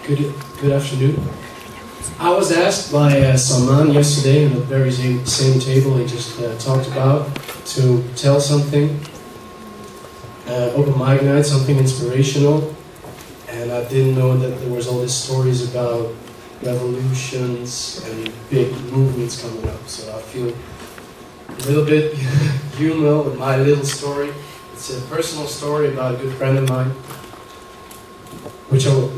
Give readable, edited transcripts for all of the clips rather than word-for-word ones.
Good afternoon. I was asked by Salman yesterday in the very same table he just talked about to tell something, open mic night, something inspirational, and I didn't know that there was all these stories about revolutions and big movements coming up, so I feel a little bit human with my little story. It's a personal story about a good friend of mine, which I would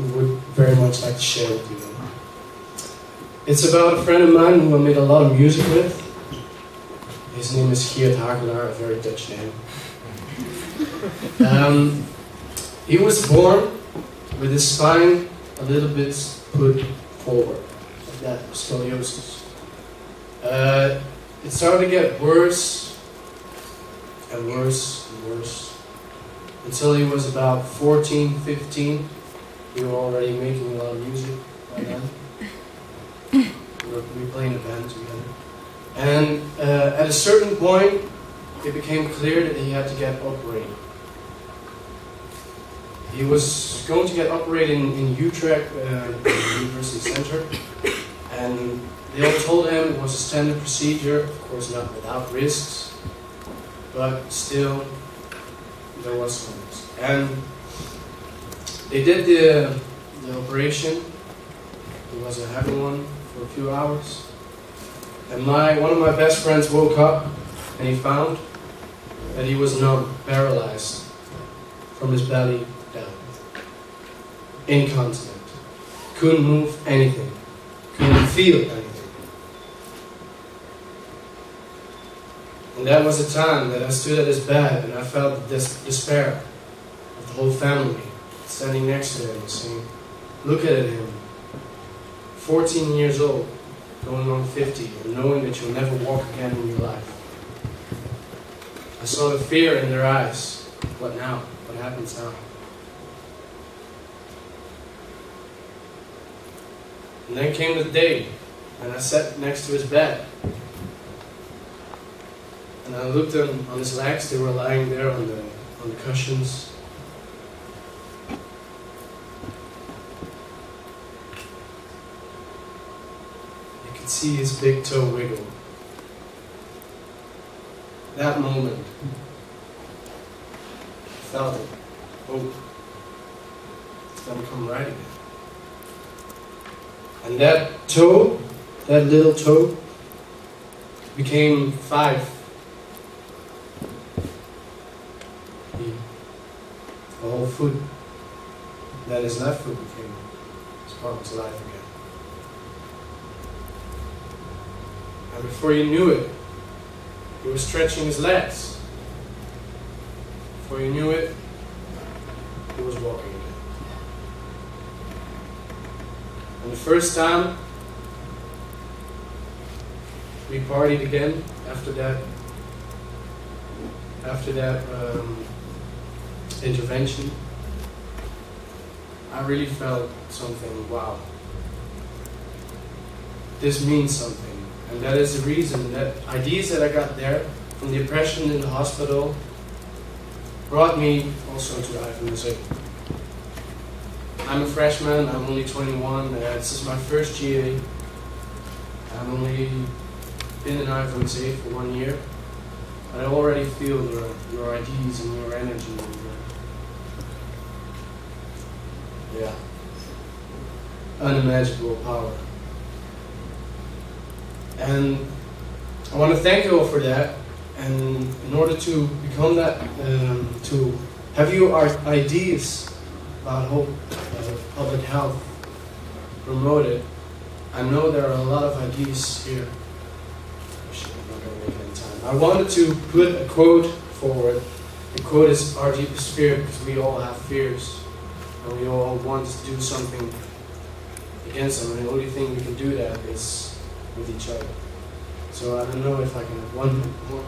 very much like to share with you. It's about a friend of mine who I made a lot of music with. His name is Jorrit Vries, a very Dutch name. He was born with his spine a little bit put forward, like that, scoliosis. It started to get worse and worse and worse until he was about 14, 15. We were already making a lot of music by then. We were playing a band together. And at a certain point, it became clear that he had to get operated. He was going to get operated in Utrecht, the University Center, and they all told him it was a standard procedure, of course not without risks, but still there was some risk. And they did the operation. It was a heavy one for a few hours. And one of my best friends woke up and he found that he was numb, paralyzed from his belly down. Incontinent. Couldn't move anything. Couldn't feel anything. And that was the time that I stood at his bed and I felt the despair of the whole family standing next to him, saying, look at him, 14 years old, going on 50, and knowing that you'll never walk again in your life. I saw the fear in their eyes. What now? What happens now? And then came the day, and I sat next to his bed. And I looked on his legs, they were lying there on the cushions. See his big toe wiggle. That moment, I felt it. Oh, it's gonna come right again. And that toe, that little toe, became 5. The whole foot, that his left foot became brought to life again. And before you knew it, he was stretching his legs. Before you knew it, he was walking again. And the first time, we partied again after that intervention. I really felt something, wow, this means something. And that is the reason that ideas that I got there from the oppression in the hospital brought me also to IFMSA. I'm a freshman, I'm only 21, this is my first GA. I've only been in IFMSA for 1 year, but I already feel your ideas and your energy. And yeah, unimaginable power. And I want to thank you all for that. And in order to become that, to have your ideas about hope, public health promoted, I know there are a lot of ideas here. I'm not going to make it in time. I wanted to put a quote forward. The quote is our deepest fear, because we all have fears. And we all want to do something against them. And the only thing we can do that is with each other. So I don't know if I can have one more.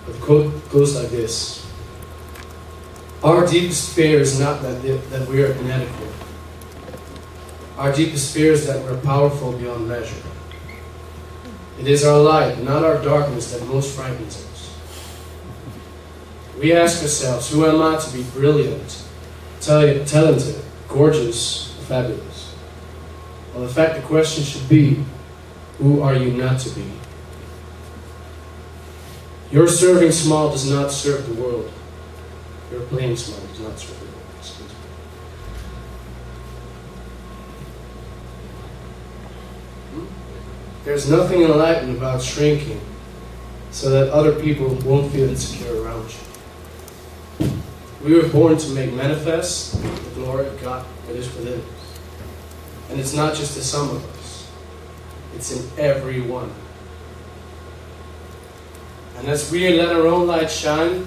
But the quote goes like this. Our deepest fear is not that we are inadequate. Our deepest fear is that we're powerful beyond measure. It is our light, not our darkness, that most frightens us. We ask ourselves, who am I to be brilliant, talented, gorgeous, fabulous. Well, in fact, the question should be, who are you not to be? Your serving small does not serve the world. Your playing small does not serve the world. Excuse me. There's nothing enlightened about shrinking so that other people won't feel insecure around you. We were born to make manifest the glory of God that is within us. And it's not just in some of us. It's in every one. And as we let our own light shine,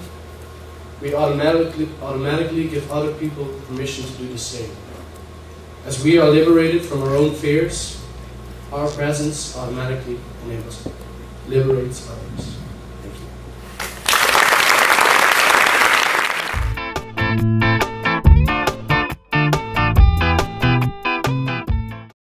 we automatically give other people permission to do the same. As we are liberated from our own fears, our presence automatically liberates others.